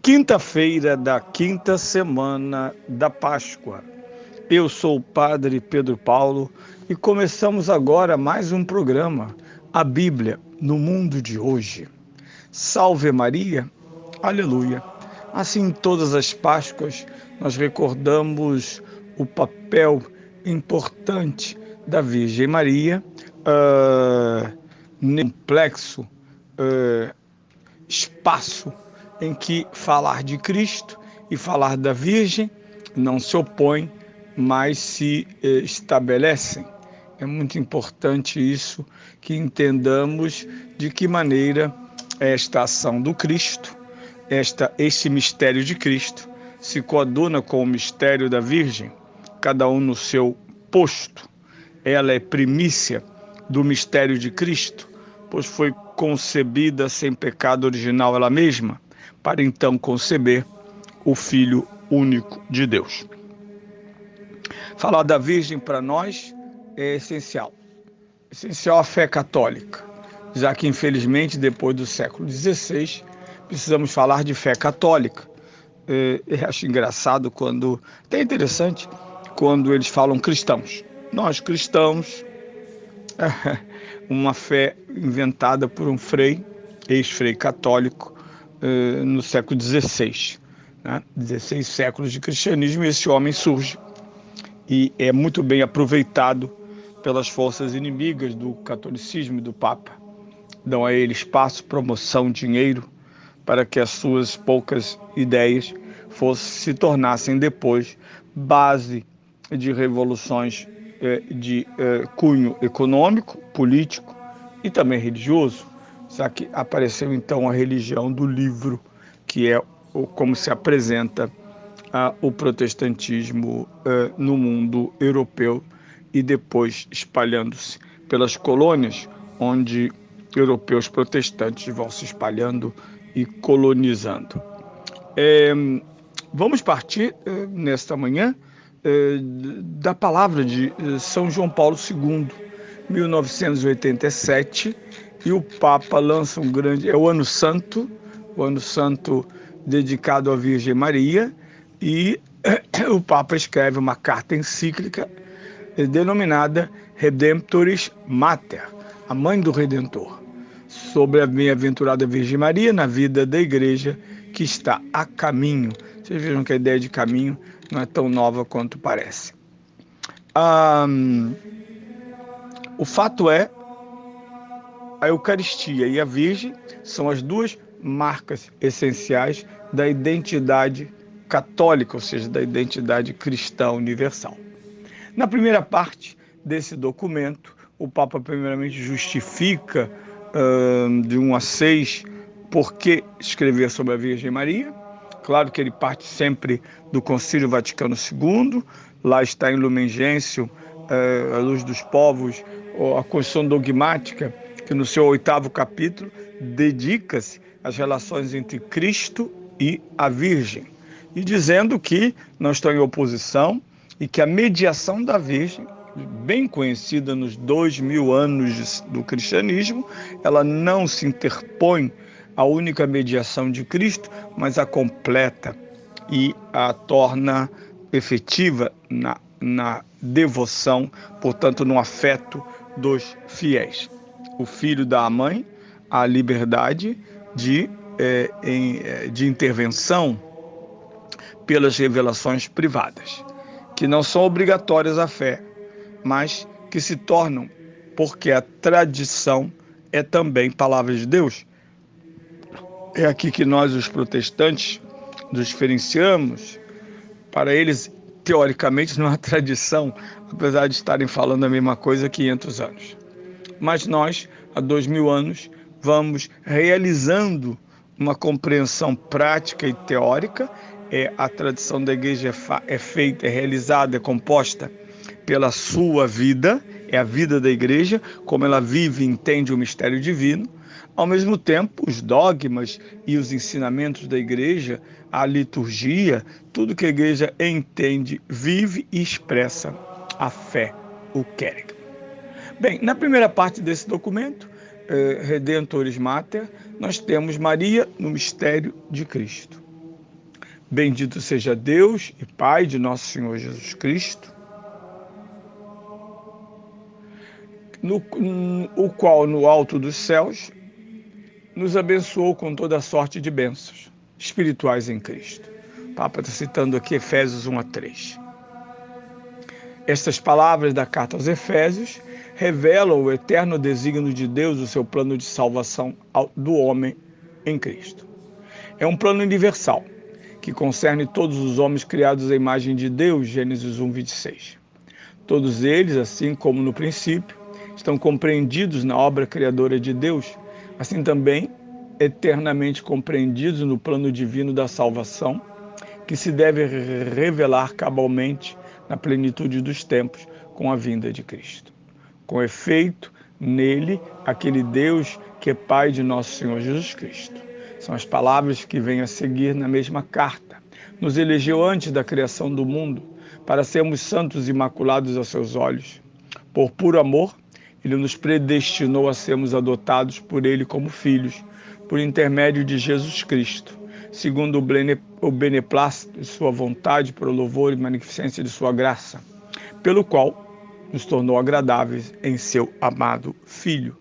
Quinta-feira da quinta semana da Páscoa. Eu sou o Padre Pedro Paulo e começamos agora mais um programa, a Bíblia no mundo de hoje. Salve Maria, aleluia. Assim, em todas as Páscoas, nós recordamos o papel importante da Virgem Maria, no complexo espaço em que falar de Cristo e falar da Virgem não se opõem, mas se estabelecem. É muito importante isso, que entendamos de que maneira esta ação do Cristo, este mistério de Cristo, se coaduna com o mistério da Virgem, cada um no seu posto. Ela é primícia do mistério de Cristo, pois foi concebida sem pecado original ela mesma, para então conceber o Filho único de Deus. Falar da Virgem para nós é essencial. Essencial a fé católica, já que infelizmente depois do século XVI precisamos falar de fé católica. Eu acho engraçado até interessante, quando eles falam cristãos. Nós cristãos, uma fé inventada por um frei, ex-frei católico, no século XVI. 16 séculos de cristianismo, e esse homem surge e é muito bem aproveitado pelas forças inimigas do catolicismo e do Papa. Dão a ele espaço, promoção, dinheiro, para que as suas poucas ideias se tornassem depois base de revoluções de cunho econômico, político e também religioso. Só que apareceu então a religião do livro, que é como se apresenta o protestantismo no mundo europeu e depois espalhando-se pelas colônias, onde europeus protestantes vão se espalhando e colonizando. Vamos partir nesta manhã da palavra de São João Paulo II, 1987, e o Papa lança é o Ano Santo dedicado à Virgem Maria, e o Papa escreve uma carta encíclica denominada Redemptoris Mater, a Mãe do Redentor, sobre a bem-aventurada Virgem Maria na vida da Igreja que está a caminho. Vocês vejam que a ideia de caminho não é tão nova quanto parece. O fato é, a Eucaristia e a Virgem são as duas marcas essenciais da identidade católica, ou seja, da identidade cristã universal. Na primeira parte desse documento, o Papa primeiramente justifica de 1 a 6 por que escrever sobre a Virgem Maria. Claro que ele parte sempre do Concílio Vaticano II, lá está em Lumen Gentium, a luz dos povos, a Constituição Dogmática, que no seu 8º capítulo dedica-se às relações entre Cristo e a Virgem, e dizendo que não estão em oposição e que a mediação da Virgem, bem conhecida nos 2000 anos do cristianismo, ela não se interpõe à única mediação de Cristo, mas a completa e a torna efetiva na devoção, portanto, no afeto dos fiéis. O filho dá à mãe a liberdade de intervenção pelas revelações privadas, que não são obrigatórias à fé, mas que se tornam, porque a tradição é também palavra de Deus. É aqui que nós, os protestantes, nos diferenciamos. Para eles, teoricamente, não há tradição, apesar de estarem falando a mesma coisa há 500 anos. Mas nós, há 2000 anos, vamos realizando uma compreensão prática e teórica. A tradição da igreja é feita, é realizada, é composta pela sua vida, é a vida da igreja, como ela vive e entende o mistério divino. Ao mesmo tempo, os dogmas e os ensinamentos da igreja, a liturgia, tudo que a igreja entende, vive e expressa a fé, o querigma. Bem, na primeira parte desse documento, Redemptoris Mater, nós temos Maria no mistério de Cristo. Bendito seja Deus e Pai de nosso Senhor Jesus Cristo, o qual no alto dos céus nos abençoou com toda sorte de bênçãos espirituais em Cristo. O Papa está citando aqui Efésios 1-3. Estas palavras da carta aos Efésios revelam o eterno desígnio de Deus, o seu plano de salvação do homem em Cristo. É um plano universal, que concerne todos os homens criados à imagem de Deus, Gênesis 1:26. Todos eles, assim como no princípio, estão compreendidos na obra criadora de Deus, assim também eternamente compreendidos no plano divino da salvação, que se deve revelar cabalmente na plenitude dos tempos com a vinda de Cristo. Com efeito, nele, aquele Deus que é Pai de nosso Senhor Jesus Cristo. São as palavras que vêm a seguir na mesma carta. Nos elegeu antes da criação do mundo, para sermos santos e imaculados aos seus olhos. Por puro amor, ele nos predestinou a sermos adotados por ele como filhos, por intermédio de Jesus Cristo, segundo o beneplácito de sua vontade, para o louvor e magnificência de sua graça, pelo qual nos tornou agradáveis em seu amado Filho.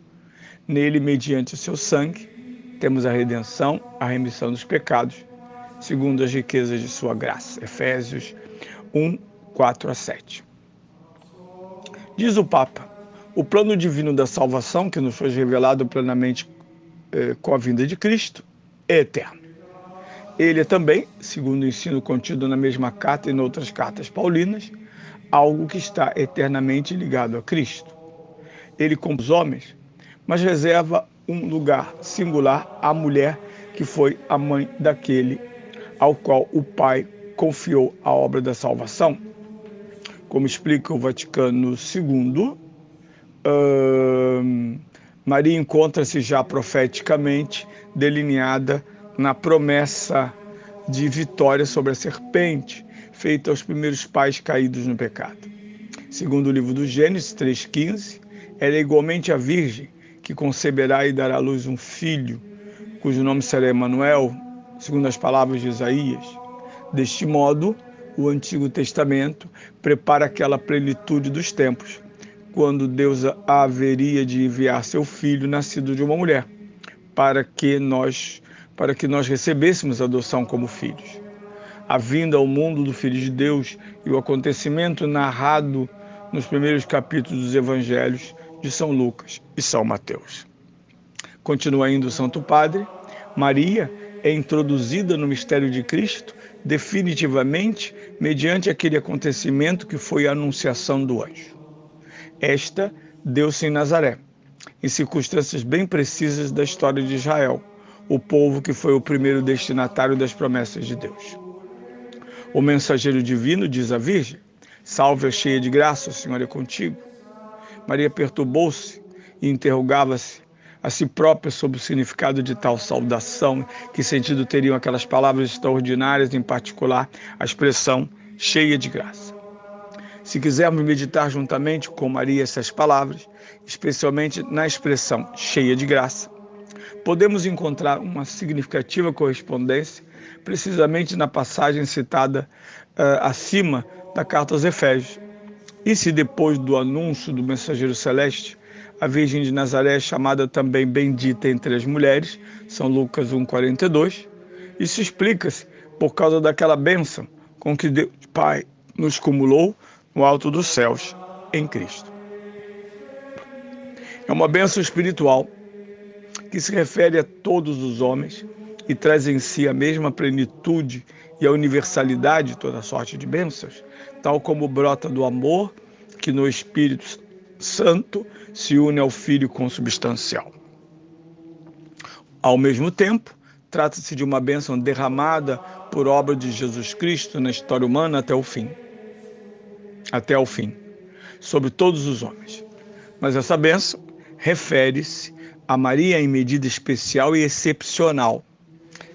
Nele, mediante o seu sangue, temos a redenção, a remissão dos pecados, segundo as riquezas de sua graça. Efésios 1:4-7. Diz o Papa, o plano divino da salvação, que nos foi revelado plenamente com a vinda de Cristo, é eterno. Ele é também, segundo o ensino contido na mesma carta e em outras cartas paulinas, algo que está eternamente ligado a Cristo. Ele compõe os homens, mas reserva um lugar singular à mulher que foi a mãe daquele ao qual o Pai confiou a obra da salvação. Como explica o Vaticano II, Maria encontra-se já profeticamente delineada na promessa de vitória sobre a serpente, feita aos primeiros pais caídos no pecado. Segundo o livro do Gênesis 3,15, ela é igualmente a virgem que conceberá e dará à luz um filho, cujo nome será Emanuel, segundo as palavras de Isaías. Deste modo, o Antigo Testamento prepara aquela plenitude dos tempos, quando Deus haveria de enviar seu Filho, nascido de uma mulher, para que nós recebêssemos a adoção como filhos. A vinda ao mundo do Filho de Deus e o acontecimento narrado nos primeiros capítulos dos Evangelhos de São Lucas e São Mateus. Continua ainda o Santo Padre, Maria é introduzida no mistério de Cristo definitivamente mediante aquele acontecimento que foi a anunciação do anjo. Esta deu-se em Nazaré, em circunstâncias bem precisas da história de Israel, o povo que foi o primeiro destinatário das promessas de Deus. O mensageiro divino diz à Virgem, salve-a cheia de graça, o Senhor é contigo. Maria perturbou-se e interrogava-se a si própria sobre o significado de tal saudação, que sentido teriam aquelas palavras extraordinárias, em particular a expressão cheia de graça. Se quisermos meditar juntamente com Maria essas palavras, especialmente na expressão cheia de graça, podemos encontrar uma significativa correspondência precisamente na passagem citada acima da carta aos Efésios. E se depois do anúncio do mensageiro celeste, a Virgem de Nazaré é chamada também bendita entre as mulheres, São Lucas 1:42, isso explica-se por causa daquela bênção com que Deus Pai nos cumulou no alto dos céus em Cristo. É uma bênção espiritual que se refere a todos os homens e traz em si a mesma plenitude e a universalidade de toda sorte de bênçãos, tal como brota do amor que no Espírito Santo se une ao Filho consubstancial. Ao mesmo tempo, trata-se de uma bênção derramada por obra de Jesus Cristo na história humana até ao fim, sobre todos os homens. Mas essa bênção refere-se a Maria em medida especial e excepcional.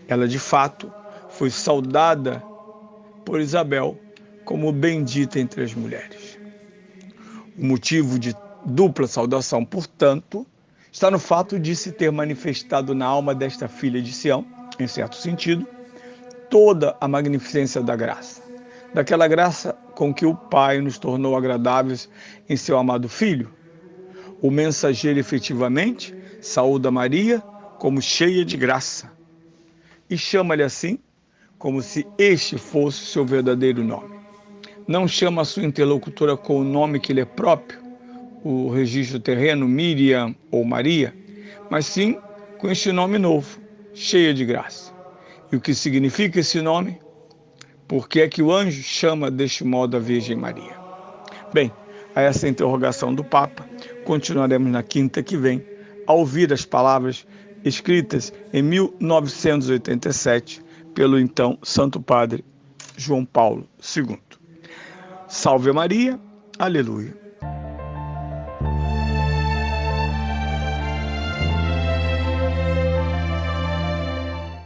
Ela, de fato, foi saudada por Isabel como bendita entre as mulheres. O motivo de dupla saudação, portanto, está no fato de se ter manifestado na alma desta filha de Sião, em certo sentido, toda a magnificência da graça. Daquela graça com que o Pai nos tornou agradáveis em seu amado Filho. O mensageiro efetivamente saúda Maria como cheia de graça e chama-lhe assim, como se este fosse seu verdadeiro nome. Não chama a sua interlocutora com o nome que lhe é próprio, o registro terreno, Miriam ou Maria, mas sim com este nome novo, cheia de graça. E o que significa esse nome? Por que é que o anjo chama deste modo a Virgem Maria? Bem, a essa interrogação do Papa, continuaremos na quinta que vem, a ouvir as palavras escritas em 1987 pelo então Santo Padre João Paulo II. Salve Maria, aleluia.